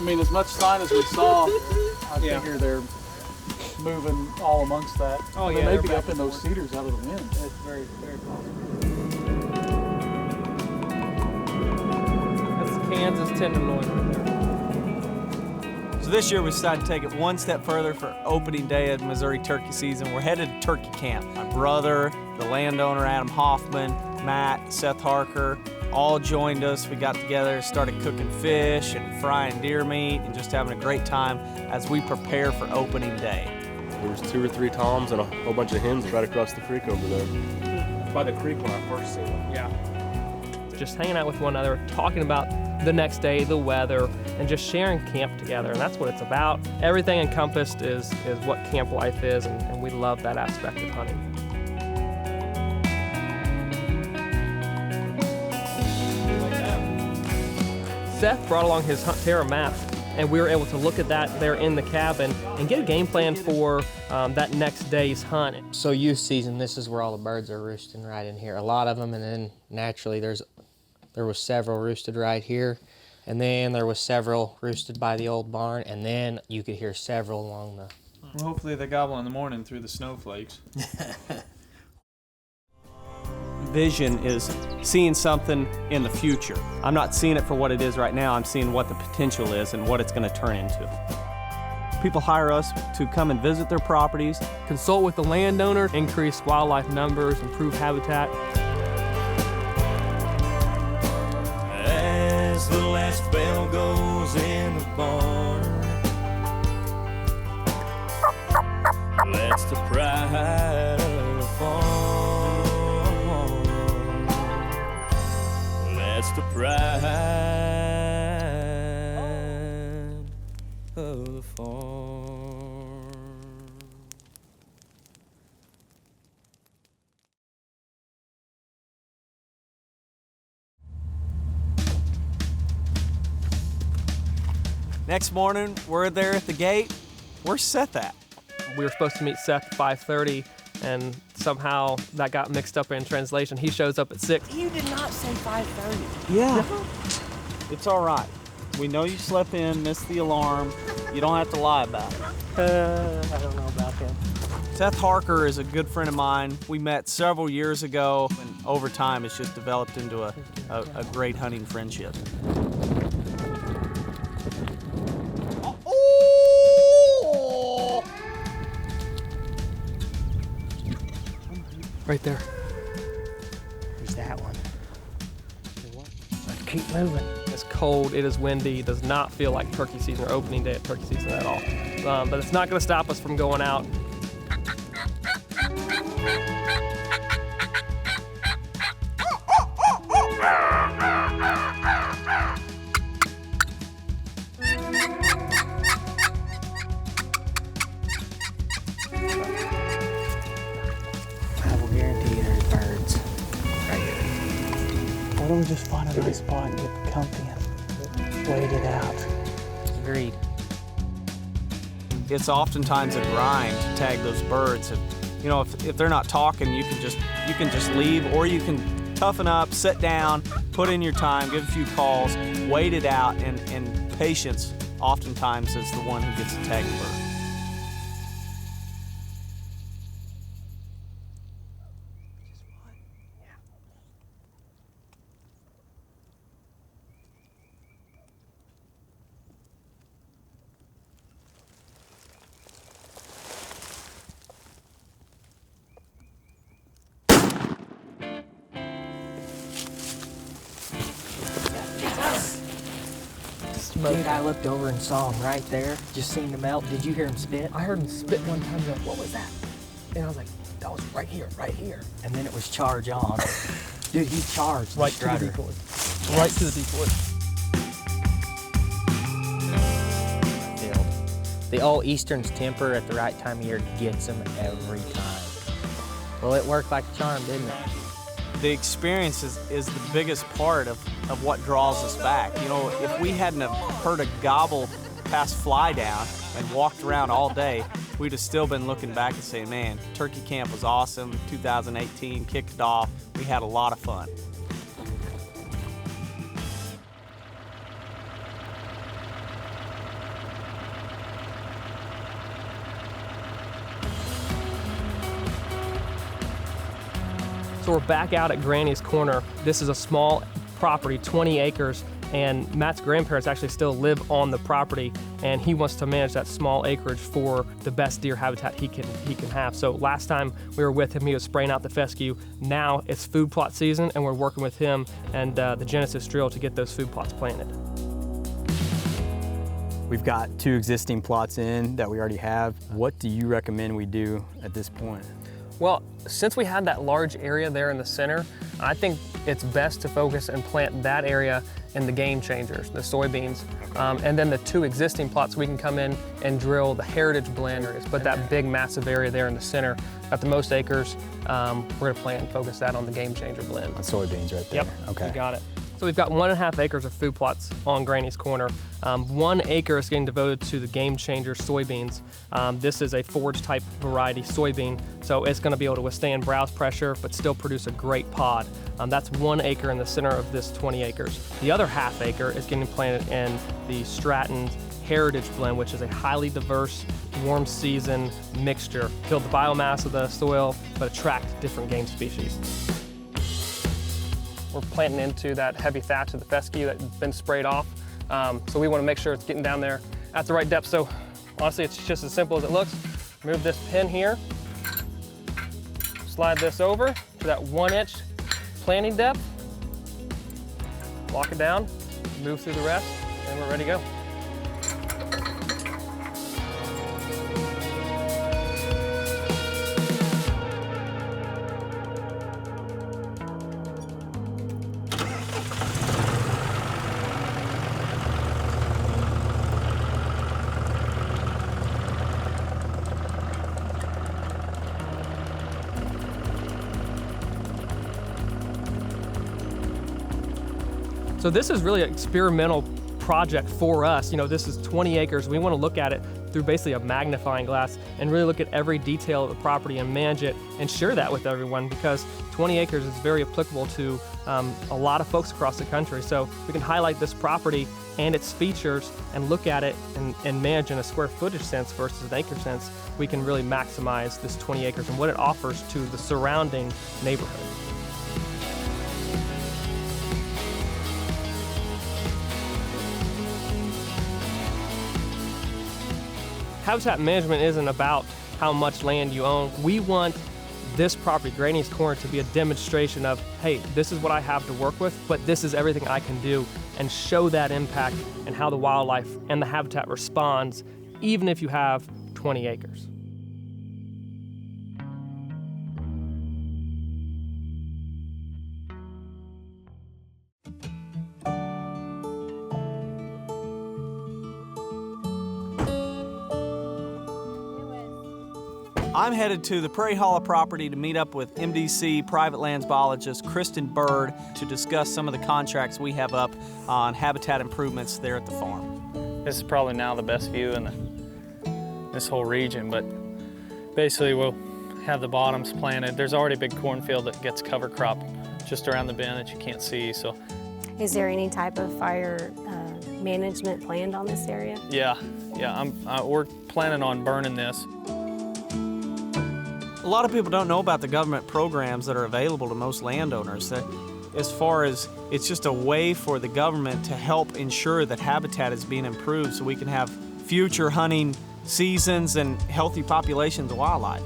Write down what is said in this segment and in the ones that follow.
mean, as much sign as we saw, I figure they're moving all amongst that. Oh, and yeah, they may be they're up in those cedars out of the wind. It's very, very possible. That's Kansas tenderloin right there. So this year we decided to take it one step further for opening day of Missouri turkey season. We're headed to turkey camp. My brother, the landowner Adam Hoffman, Matt, Seth Harker, all joined us. We got together, started cooking fish and frying deer meat and just having a great time as we prepare for opening day. There was 2 or 3 toms and a whole bunch of hens right across the creek over there. By the creek when I first seen them. Yeah. Just hanging out with one another, talking about the next day, the weather, and just sharing camp together. And that's what it's about. Everything encompassed is what camp life is, and we love that aspect of hunting. Seth brought along his Hunt Terra map, and we were able to look at that there in the cabin and get a game plan for that next day's hunt. So youth season, this is where all the birds are roosting right in here. A lot of them, and then naturally there was several roosted right here, and then there was several roosted by the old barn, and then you could hear several along the... Well, hopefully they gobble in the morning through the snowflakes. Vision is seeing something in the future. I'm not seeing it for what it is right now, I'm seeing what the potential is and what it's going to turn into. People hire us to come and visit their properties, Consult with the landowner, increase wildlife numbers, improve habitat. As the last bell goes in the barn, that's the pride of the farm. That's the pride of the farm. Next morning, we're there at the gate. Where's Seth at? We were supposed to meet Seth at 5:30, and somehow that got mixed up in translation. He shows up at 6. You did not say 5:30. Yeah. It's all right. We know you slept in, missed the alarm. You don't have to lie about it. I don't know about him. Seth Harker is a good friend of mine. We met several years ago, and over time it's just developed into a great hunting friendship. Right there. There's that one. Let's keep moving. It's cold, it is windy, it does not feel like turkey season or opening day of turkey season at all. But it's not going to stop us from going out. I will guarantee you there's birds right here. Why don't we just find a nice spot and get comfy and wait it out? Agreed. It's oftentimes a grind to tag those birds. And, you know, if they're not talking, you can just leave, or you can toughen up, sit down, put in your time, give a few calls, wait it out, and patience oftentimes is the one who gets to tag the bird. Dude, I looked over and saw him right there. Just seen him melt. Did you hear him spit? I heard him spit one time and go, "What was that?" And I was like, "That was right here, right here." And then it was charge on. Dude, he charged Right the to the strutter. decoy. Right to the decoy. Filled. The old Eastern's temper at the right time of year gets him every time. Well, it worked like a charm, didn't it? The experience is the biggest part of what draws us back. You know, if we hadn't have heard a gobble pass fly down and walked around all day, we'd have still been looking back and saying, man, turkey camp was awesome. 2018 kicked it off. We had a lot of fun. So we're back out at Granny's Corner. This is a small property, 20 acres, and Matt's grandparents actually still live on the property, and he wants to manage that small acreage for the best deer habitat he can have. So last time we were with him, he was spraying out the fescue. Now it's food plot season, and we're working with him and the Genesis drill to get those food plots planted. We've got 2 existing plots in that we already have. What do you recommend we do at this point? Well, since we had that large area there in the center, I think it's best to focus and plant that area in the game changers, the soybeans. And then the 2 existing plots, we can come in and drill the heritage blend areas, but that big massive area there in the center, got the most acres, we're gonna plant and focus that on the game changer blend. The soybeans right there. Yep, Okay. you got it. So we've got 1.5 acres of food plots on Granny's Corner. 1 acre is getting devoted to the Game Changer soybeans. This is a forage type variety soybean, so it's gonna be able to withstand browse pressure, but still produce a great pod. That's 1 acre in the center of this 20 acres. The other ½ acre is getting planted in the Stratton Heritage Blend, which is a highly diverse, warm season mixture. Build the biomass of the soil, but attract different game species. We're planting into that heavy thatch of the fescue that's been sprayed off. So we want to make sure it's getting down there at the right depth. So honestly, it's just as simple as it looks. Move this pin here, slide this over to that 1-inch planting depth, lock it down, move through the rest, and we're ready to go. So this is really an experimental project for us. You know, this is 20 acres. We want to look at it through basically a magnifying glass and really look at every detail of the property and manage it and share that with everyone, because 20 acres is very applicable to a lot of folks across the country. So we can highlight this property and its features and look at it and manage in a square footage sense versus an acre sense. We can really maximize this 20 acres and what it offers to the surrounding neighborhood. Habitat management isn't about how much land you own. We want this property, Granny's Corner, to be a demonstration of, hey, this is what I have to work with, but this is everything I can do, and show that impact and how the wildlife and the habitat responds, even if you have 20 acres. I'm headed to the Prairie Hollow property to meet up with MDC private lands biologist Kristen Bird to discuss some of the contracts we have up on habitat improvements there at the farm. This is probably now the best view in this whole region, but basically we'll have the bottoms planted. There's already a big cornfield that gets cover crop just around the bend that you can't see. So, is there any type of fire management planned on this area? Yeah, we're planning on burning this. A lot of people don't know about the government programs that are available to most landowners. As far as it's just a way for the government to help ensure that habitat is being improved so we can have future hunting seasons and healthy populations of wildlife.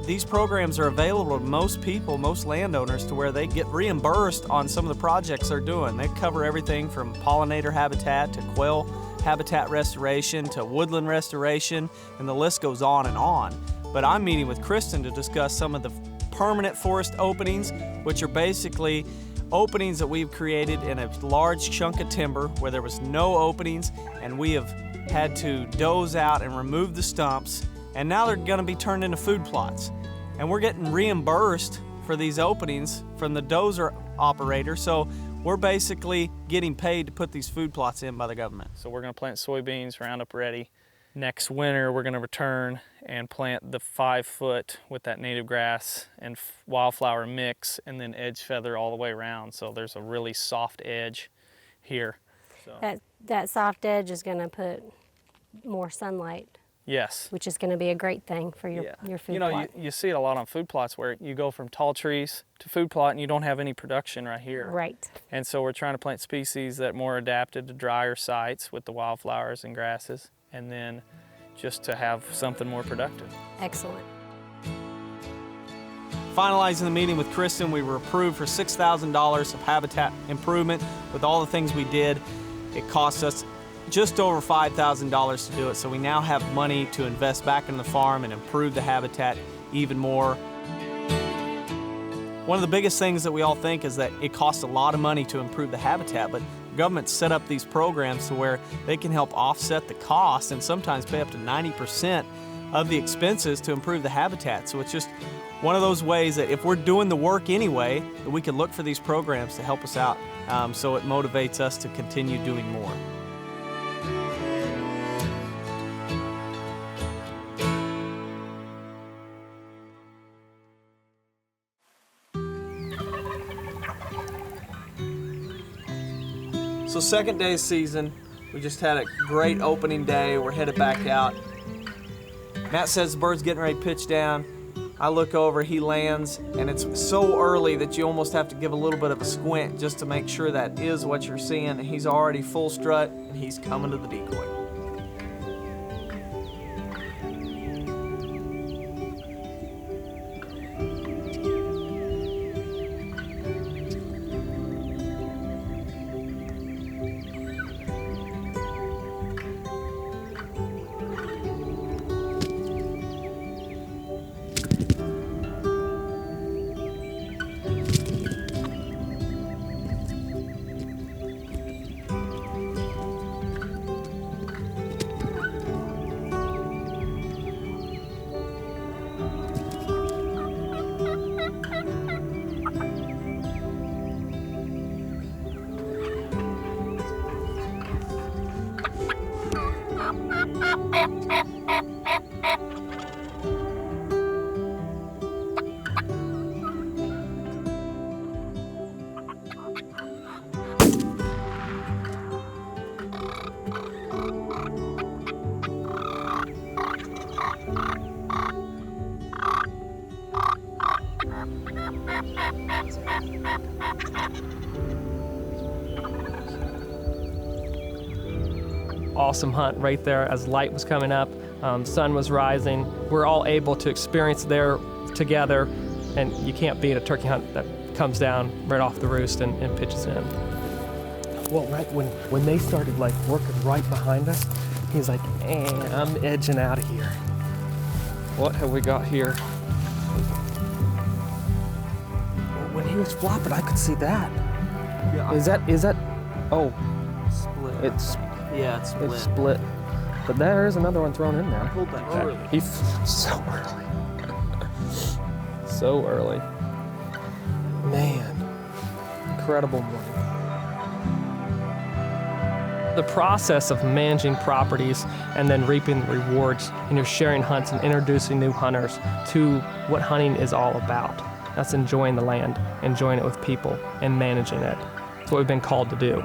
These programs are available to most people, most landowners, to where they get reimbursed on some of the projects they're doing. They cover everything from pollinator habitat to quail habitat restoration to woodland restoration, and the list goes on and on. But I'm meeting with Kristen to discuss some of the permanent forest openings, which are basically openings that we've created in a large chunk of timber where there was no openings, and we have had to doze out and remove the stumps, and now they're going to be turned into food plots. And we're getting reimbursed for these openings from the dozer operator, so we're basically getting paid to put these food plots in by the government. So we're going to plant soybeans, Roundup ready. Next winter, we're going to return and plant the 5-foot with that native grass and wildflower mix, and then edge feather all the way around. So there's a really soft edge here. So. That soft edge is going to put more sunlight Yes. which is going to be a great thing for your food You know, plot. you see it a lot on food plots where you go from tall trees to food plot and you don't have any production right here. Right. And so we're trying to plant species that are more adapted to drier sites with the wildflowers and grasses, and then just to have something more productive. Excellent. Finalizing the meeting with Kristen, we were approved for $6,000 of habitat improvement. With all the things we did, it cost us just over $5,000 to do it. So we now have money to invest back in the farm and improve the habitat even more. One of the biggest things that we all think is that it costs a lot of money to improve the habitat, but government set up these programs to where they can help offset the cost and sometimes pay up to 90% of the expenses to improve the habitat. So it's just one of those ways that if we're doing the work anyway, that we can look for these programs to help us out, so it motivates us to continue doing more. So second day of season, we just had a great opening day. We're headed back out. Matt says the bird's getting ready to pitch down. I look over, he lands, and it's so early that you almost have to give a little bit of a squint just to make sure that is what you're seeing. And he's already full strut, and he's coming to the decoy. Awesome hunt right there as light was coming up, sun was rising. We're all able to experience there together, and you can't beat a turkey hunt that comes down right off the roost and pitches in. Well, right when they started like working right behind us, he's like, I'm edging out of here. What have we got here? When he was flopping, I could see that. Yeah. Is that, oh, Split. it's split. It's split. But there is another one thrown in there. I pulled that early. So early. So early. Man, incredible morning. The process of managing properties and then reaping the rewards, and you're sharing hunts and introducing new hunters to what hunting is all about. That's enjoying the land, enjoying it with people, and managing it. That's what we've been called to do.